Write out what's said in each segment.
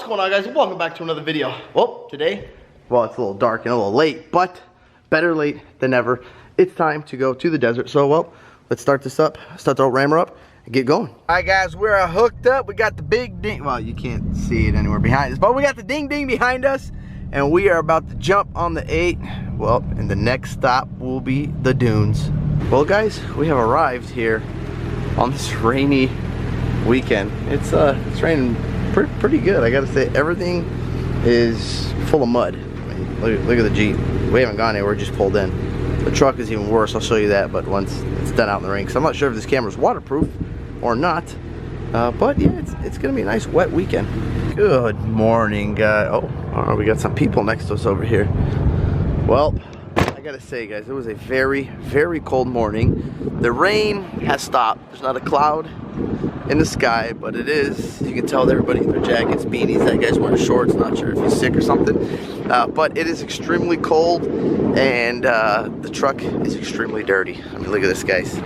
What's going on, guys? Welcome back to another video. Well, today, well, it's a little dark and a little late, but better late than never. It's time to go to the desert. So, well, let's start this up, start the rammer up, and get going. All right, guys, we're hooked up. We got the big ding. Well, you can't see it anywhere behind us, but we got the ding ding behind us, and we are about to jump on the 8. Well, and the next stop will be the dunes. Well, guys, we have arrived here on this rainy weekend. It's raining pretty good. I gotta say, everything is full of mud. I mean, look at the Jeep. We haven't gone anywhere, just pulled in. The truck is even worse. I'll show you that, but once it's done out in the rain. So I'm not sure if this camera's waterproof or not. But yeah, it's gonna be a nice wet weekend. Good morning, guys. Oh, we got some people next to us over here. Well, I gotta say, guys, it was a very, very cold morning. The rain has stopped. There's not a cloud in the sky, but it is, you can tell everybody in their jackets, beanies. That guy's wearing shorts, not sure if he's sick or something. But it is extremely cold, and the truck is extremely dirty. I mean, look at this, guys.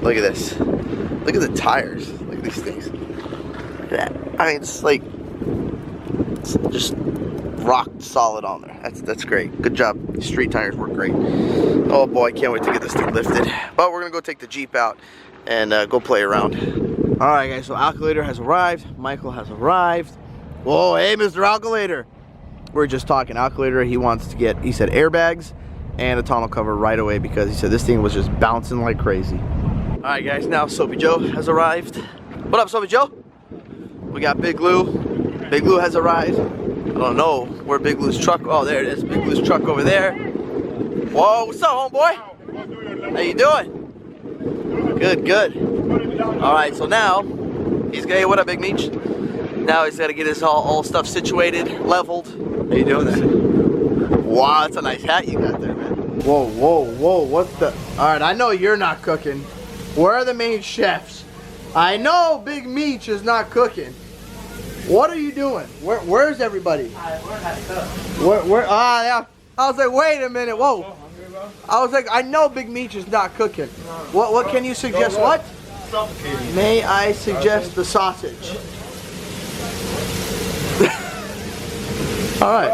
Look at this. Look at the tires. Look at these things. Look at that. I mean, it's like, it's just rock solid on there. That's great. Good job. Street tires work great. Oh boy, I can't wait to get this thing lifted. But we're gonna go take the Jeep out and go play around. All right, guys, so Alkulator has arrived. Michael has arrived. Whoa, hey, Mr. Alkulator. We're just talking. Alkulator, he wants to get, he said, airbags and a tonneau cover right away because he said this thing was just bouncing like crazy. All right, guys, now Soapy Joe has arrived. What up, Soapy Joe? We got Big Lou. Big Lou has arrived. I don't know where Big Lou's truck, oh, there it is. Big Lou's truck over there. Whoa, what's up, homeboy? How you doing? Good, good. All right, so now he's gonna, hey, what up, Big Meech? Now he's gotta get his all stuff situated, leveled. How you doing there? Wow, that's a nice hat you got there, man. Whoa, whoa, whoa, what's the, all right, I know you're not cooking. Where are the main chefs? I know Big Meech is not cooking. What are you doing? Where's everybody? I learned how to cook. Where, yeah. I was like, wait a minute, whoa. I was like, I know Big Meech is not cooking. What can you suggest? What? May I suggest the sausage? All right.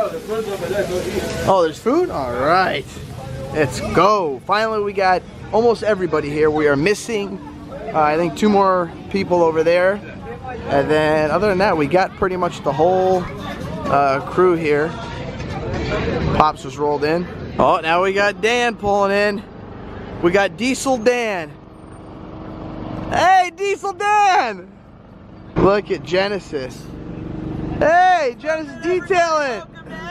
Oh, there's food? All right. Let's go. Finally, we got almost everybody here. We are missing, I think, 2 more people over there. And then, other than that, we got pretty much the whole crew here. Pops just rolled in. Oh, now we got Dan pulling in. We got Diesel Dan. Hey, Diesel Dan! Look at Genesis. Hey, Genesis detailing.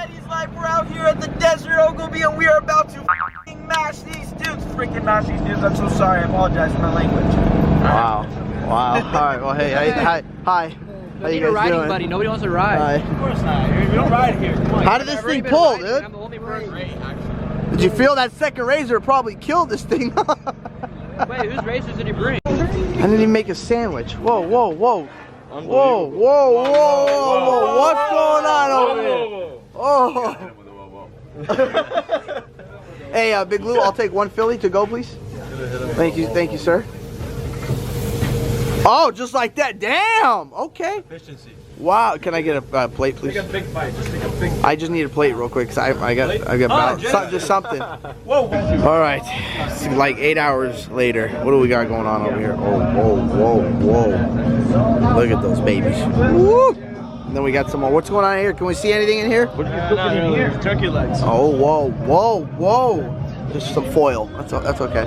He's like, we're out here at the desert, Ogilvy, and we are about to freaking mash these dudes. Freaking mash these dudes. I'm so sorry. I apologize for my language. Wow. Wow. All right. Well, hey, hi. How you guys riding, doing? buddy. Nobody wants to ride. Hi. Of course not. We don't ride here. Come on. How did this thing pull, dude? I'm the only person. Did you feel that second razor probably killed this thing? Wait, whose racers did he bring? I didn't even make a sandwich. Whoa, whoa, whoa. Whoa, whoa, whoa, whoa. What's going on over here? Oh. Hey, Big Lou, I'll take 1 Philly to go, please. Thank you, sir. Oh, just like that. Damn. Okay. Efficiency. Wow. Can I get a plate, please? Take a big bite. Just take a big bite. I just need a plate real quick, cause I got just something. Whoa. All right, it's like 8 hours later. What do we got going on over here? Oh, whoa. Look at those babies. Woo! And then we got some more. What's going on here? Can we see anything in here? What are you cooking in here? Turkey legs. Oh, whoa. Just some foil. That's okay.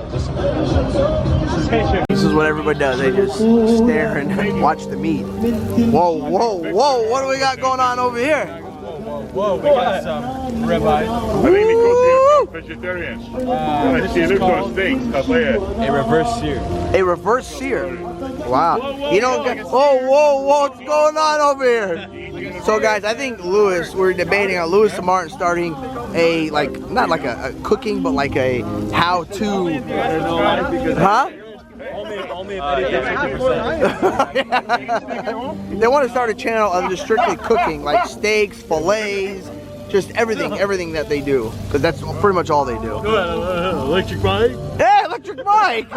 This is what everybody does. They just stare and watch the meat. Whoa. What do we got going on over here? Whoa, we got some ribeye. I think because you're vegetarian. She looks on steak. A reverse sear. A reverse sear. Wow. You don't get. Whoa. What's going on over here? So guys, I think we're debating on Lewis and Martin starting a, like, not like a cooking, but like a how-to. Huh? Only They want to start a channel of just strictly cooking, like steaks, fillets, just everything that they do, because that's pretty much all they do. Electric bike? Yeah, Electric Mike.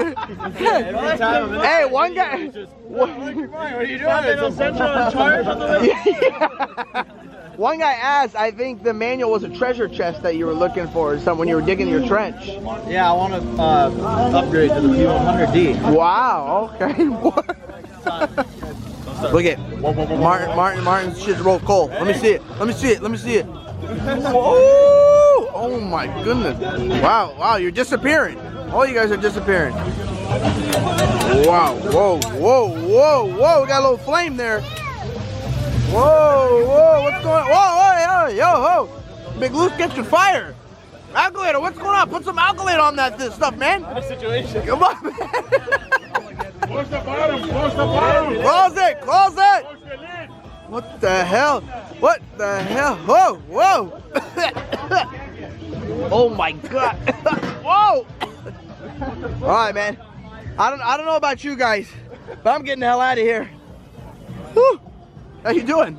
Hey, one guy. What are you doing? One guy asked, I think the manual was a treasure chest that you were looking for or something when you were digging your trench. Yeah, I want to upgrade to the P100D. Wow, okay. Look at Martin's shit's roll coal. Let me see it. Whoa! Oh my goodness. Wow, you're disappearing. All you guys are disappearing. Wow, whoa. We got a little flame there. Whoa, what's going on? Whoa. Big Loose catching fire. Alkalator, what's going on? Put some alkalator on that stuff, man. Situation. Come on, man. Close the bottom. Close it. Close the lid. What the hell? Whoa. Oh my God. Whoa. All right, man. I don't know about you guys, but I'm getting the hell out of here. Whew. How you doing?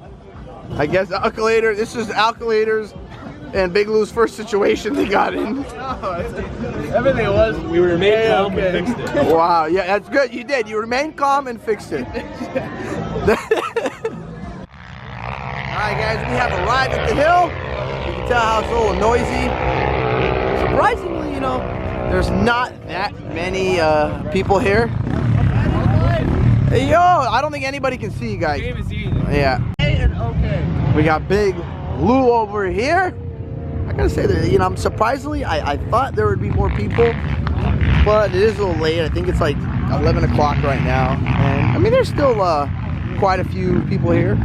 I guess Alkalator. This is Alkalator's and Big Lou's first situation they got in. Everything was. We remained calm and fixed it. Wow, yeah, that's good. You did. You remained calm and fixed it. Alright guys, we have arrived at the hill. You can tell how it's a little noisy. Surprisingly, you know, there's not that many people here. Hey, yo, I don't think anybody can see you guys. Yeah. We got Big Lou over here. I gotta say that, you know, surprisingly, I thought there would be more people, but it is a little late. I think it's like 11 o'clock right now. And I mean, there's still quite a few people here.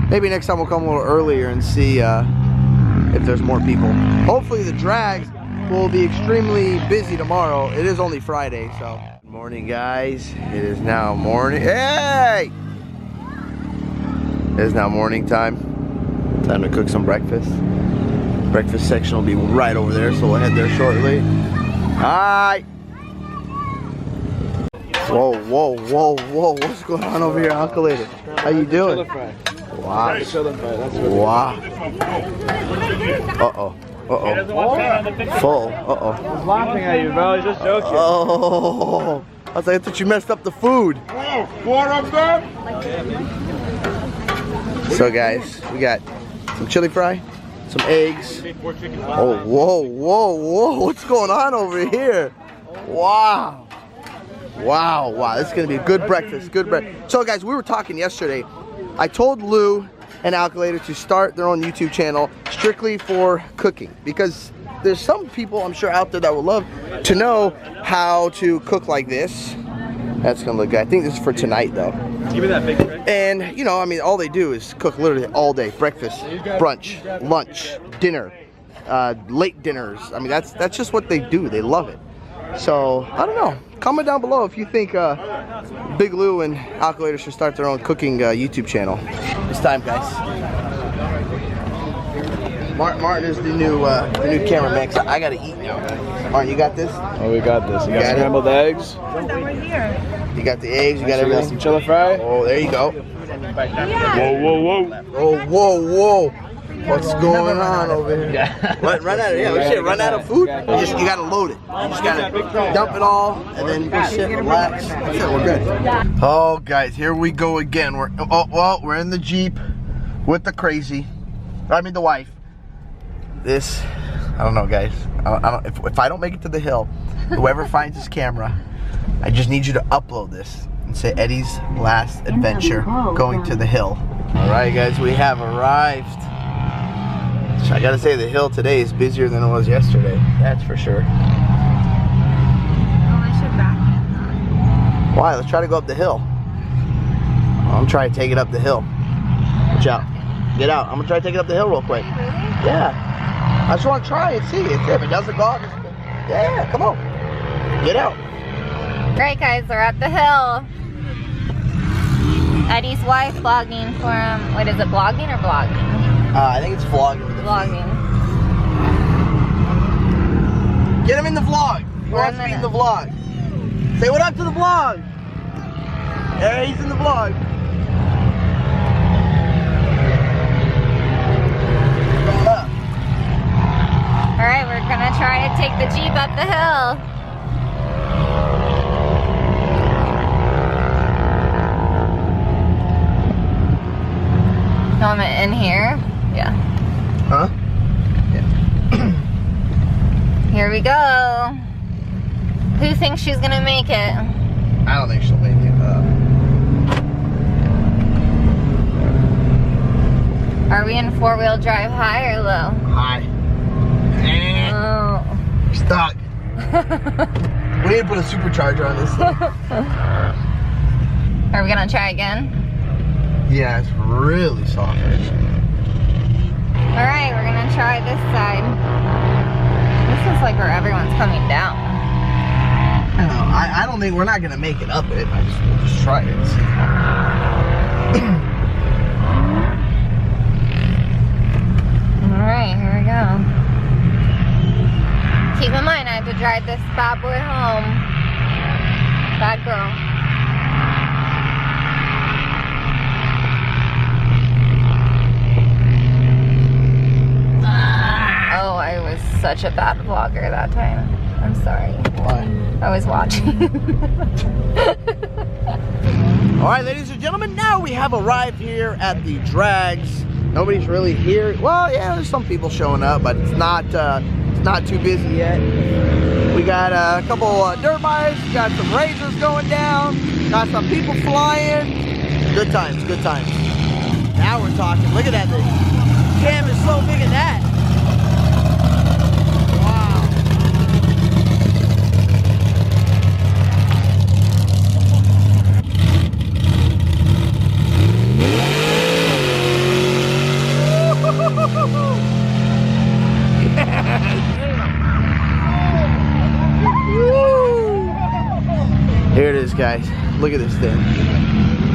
Maybe next time we'll come a little earlier and see if there's more people. Hopefully the drags will be extremely busy tomorrow. It is only Friday, so. Good morning, guys. It is now morning. Hey! It is now morning time. Time to cook some breakfast. Breakfast section will be right over there, so we'll head there shortly. Hi! Whoa. What's going on over here, Alkalator? How you doing? Wow. Wow. Uh-oh. Full. I was laughing at you, bro. I was just joking. Oh. I was like, I thought you messed up the food. Oh, 4 of them? So guys, we got some chili fry, some eggs. Oh, whoa. What's going on over here? Wow. This is gonna be a good breakfast, So guys, we were talking yesterday. I told Lou and Alkalator to start their own YouTube channel strictly for cooking, because there's some people I'm sure out there that would love to know how to cook like this. That's gonna look good. I think this is for tonight though. Give me that big trick. And you know, I mean, all they do is cook literally all day. Breakfast, brunch, lunch, dinner, late dinners. I mean, that's just what they do. They love it. So I don't know. Comment down below if you think Big Lou and Alkalator should start their own cooking YouTube channel. It's time, guys. Martin is the new cameraman. So I gotta eat now. Martin, you got this? Oh, we got this. You got scrambled eggs. Right here. You got the eggs. You got We got everything. some chili fry. Oh, there you go. Whoa. Whoa. What's going on over here? Run out of run out of food. You gotta load it. You just gotta dump it all and then just sit, relax. That's it, we're good. Oh guys, here we go again. We're in the Jeep with the crazy. I mean the wife. This, I don't know guys. If I don't make it to the hill, whoever finds this camera, I just need you to upload this and say Eddie's last adventure going to the hill. Alright guys, we have arrived. I gotta say the hill today is busier than it was yesterday. That's for sure. Oh, I should back it. Why? Let's try to go up the hill. I'm trying to take it up the hill. Watch out. Get out. I'm gonna try to take it up the hill real quick. Really? Yeah. I just want to try and see if it doesn't go up. Yeah, come on. Get out. Right, guys, we're at the hill. Eddie's wife vlogging for him. Wait, is it blogging or vlogging? I think it's vlogging. Vlogging. Get him in the vlog. He wants to be in the vlog. Say what up to the vlog. Yeah, he's in the vlog. Going up. Alright, we're gonna try to take the Jeep up the hill. No, I'm in here. Yeah. Huh? Here we go. Who thinks she's gonna make it? I don't think she'll make it. Are we in four-wheel drive high or low? Hi. Oh. Stuck. We need to put a supercharger on this thing. Are we gonna try again? Yeah, it's really soft. Alright, we're gonna try this side. This is like where everyone's coming down. I don't think we're not gonna make it up it. We'll just try it and see. Alright, here we go. Keep in mind, I have to drive this bad boy home. Bad girl. Oh, I was such a bad vlogger that time. I'm sorry. Why? I was watching. Alright, ladies and gentlemen, now we have arrived here at the drags. Nobody's really here. Well, yeah, there's some people showing up, but it's not too busy yet. We got a couple dirt bikes, got some razors going down, got some people flying. Good times, good times. Now we're talking. Look at that thing. Cam is so big at that. Wow. Here it is, guys. Look at this thing.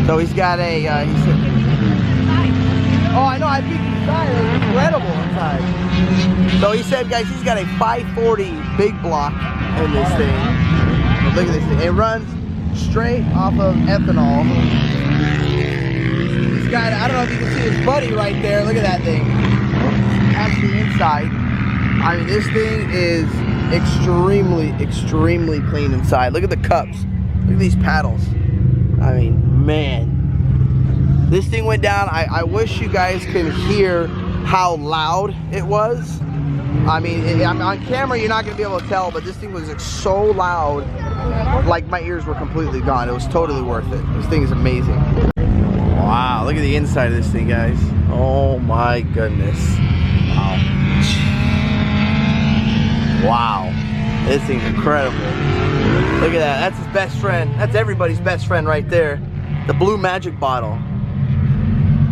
So he's got a, he said, oh, I know, I peeked inside. It's incredible inside. So he said, guys, he's got a 540 big block in this thing. But look at this thing. It runs straight off of ethanol. He's got, I don't know if you can see his buddy right there. Look at that thing. That's the inside. I mean, this thing is extremely clean inside. Look at the cups. Look at these paddles. I mean, man. This thing went down. I wish you guys could hear how loud it was. I mean, on camera you're not going to be able to tell, but this thing was so loud, like my ears were completely gone. It was totally worth it. This thing is amazing. Wow, look at the inside of this thing, guys. Oh my goodness. Wow. This thing's incredible. Look at that. That's his best friend. That's everybody's best friend right there. The blue magic bottle.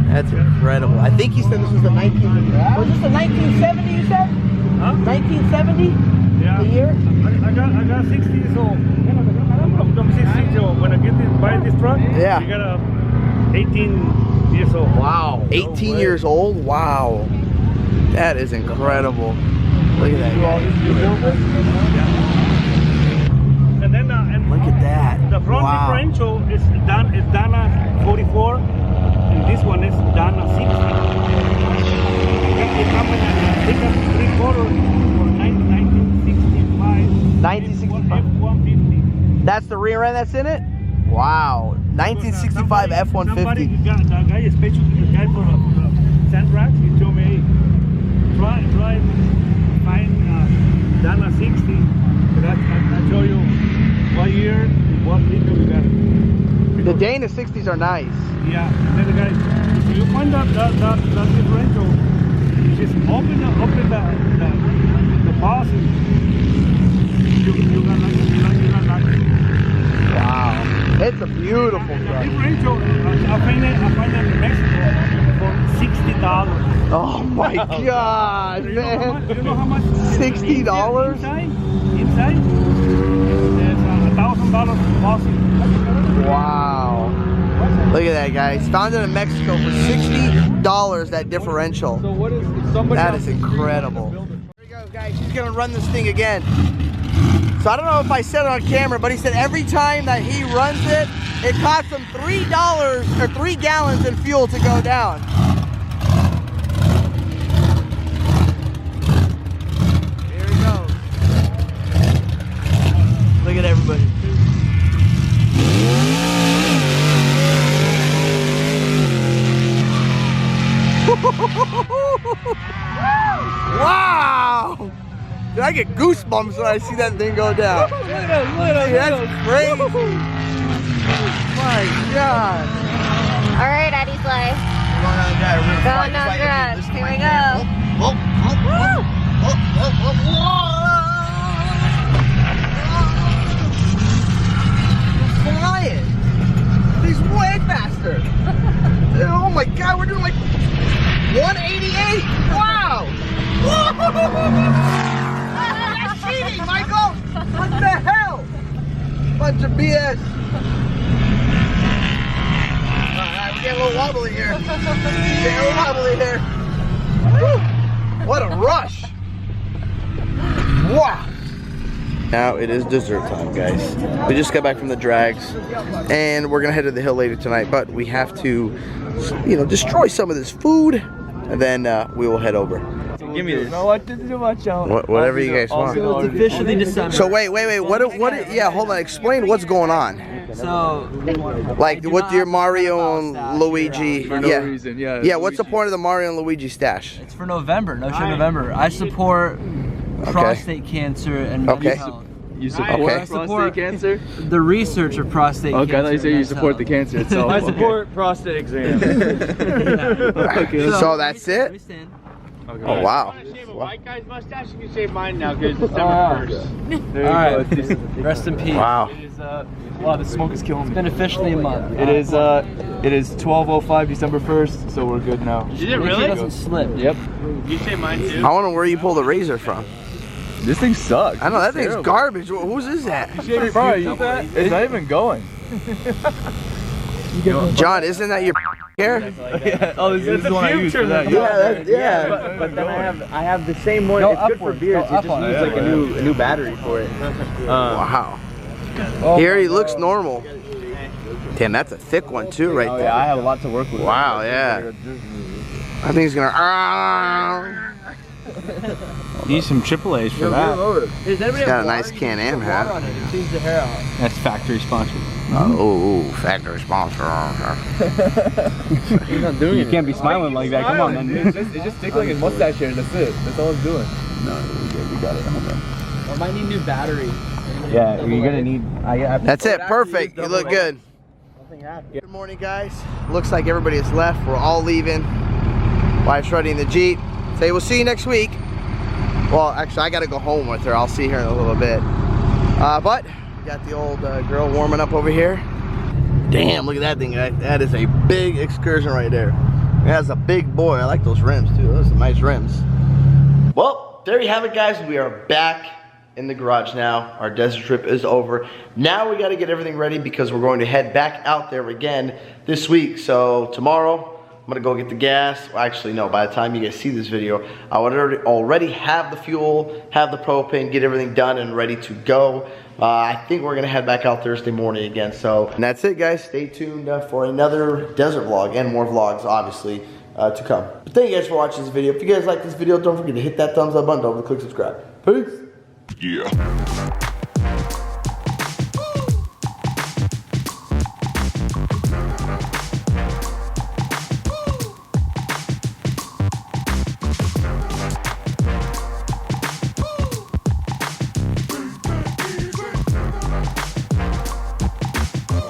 That's incredible. I think he said this was the 1970. Was this the 1970 you said? Huh? 1970? Yeah. The year? I got 60 years old. I'm 60 years old. When I get this, buy this truck, Yeah. you got a 18 years old. Wow. 18 years old? Wow. That is incredible. Look at that guy. And then Look at that. the front Wow. differential is Dana 44, and this one is Dana 60. It happened at pickup 3/4 for 1965. 1965. F-150. That's the rear end that's in it? Wow. 1965 F-150. Somebody got the guy, especially the guy for Sandtrax, he told me, hey, try find Dana 60. But I show you what year, what liter we got it. The Dana 60s are nice. Yeah, then the guy, if you find that differential, just open the policy. You're gonna like it. Wow. It's a beautiful The truck. differential, I find it in Mexico for $60. Oh my god, You know how man. much? You know how much? $60? Inside, there's $1,000 policy. Wow. Look at that, guys. Found it in Mexico for $60, that differential. So what is somebody That else is incredible. Here we go, guys. He's going to run this thing again. So I don't know if I said it on camera, but he said every time that he runs it, it costs him $3 or 3 gallons in fuel to go down. Here he goes. Look at everybody. Wow! Dude, I get goosebumps when I see that thing go down. Dude, that's crazy. My God. All right, Eddie's life. Going down drugs. Here we go. Flying. He's way faster. Oh my God, we're doing like 188. Wow. That's cheating, Michael. What the hell? Bunch of BS. Alright, we're getting a little wobbly here. Getting a little wobbly here. Woo. What a rush. Wow. Now it is dessert time, guys. We just got back from the drags, and we're gonna head to the hill later tonight, but we have to, you know, destroy some of this food, and then we will head over. Give me this. Whatever you guys want. So it's officially December. So wait, what, yeah, hold on, explain what's going on. So, Like, what your Mario and Luigi, For no reason, yeah. Yeah, what's the point of the Mario and Luigi stash? it's for November, No Show November. I support prostate cancer and mental Okay. health. You support Okay. I support prostate cancer? the research of prostate Okay, cancer. I thought you said you and support the mental cancer itself. I support prostate exam. Okay. So that's health. Let me it? stand. Oh, wow. Shave a white guy's mustache, you can shave mine now because it's December 1st. There you All go. right. Rest in peace. Wow. It is, wow, the smoke is killing It's me. been officially a month. It is 12:05 December 1st, so we're good now. Did it Make sure really? it doesn't slip. Yep. You shave mine too? I wonder where you pulled the razor from. This thing sucks. I know, that It's thing's terrible. garbage. Whose is that? Bro, it's not even going. John, isn't that your hair? Oh, this is the one I use for that. Yeah. But then I have the same one. Go It's good for upwards, beards. go You up just on it. use like a new battery for it. Wow. Here he looks normal. Damn, that's a thick one too, right Oh there. yeah, I have a lot to work with. Wow, yeah. I think he's gonna. Need some AAA's for that. Does anybody He's got have a nice water? Can Am Water hat. on it. It cleans the hair out. That's factory sponsored. Factory sponsor. He's not doing it. You can't be smiling like that. Come on, man. It's just tickling his mustache here. That's it. That's all it's doing. No, we got it. I might need new battery. Yeah, you're gonna need. That's it, perfect. You look good. Good morning, guys. Looks like everybody has left. We're all leaving. Wife's riding the Jeep. Say we'll see you next week. Well, actually, I gotta go home with her. I'll see her in a little bit. But we got the old girl warming up over here. Damn, look at that thing. That is a big excursion right there. That's a big boy. I like those rims too. Those are nice rims. Well, there you have it, guys. We are back in the garage now. Our desert trip is over. Now we got to get everything ready because we're going to head back out there again this week. So tomorrow, I'm gonna go get the gas. Well, actually, no, by the time you guys see this video, I would already have the fuel, have the propane, get everything done and ready to go. I think we're gonna head back out Thursday morning again. So, and that's it, guys. Stay tuned for another desert vlog and more vlogs, obviously, to come. But thank you guys for watching this video. If you guys like this video, don't forget to hit that thumbs up button. Don't forget to click subscribe. Peace. Yeah.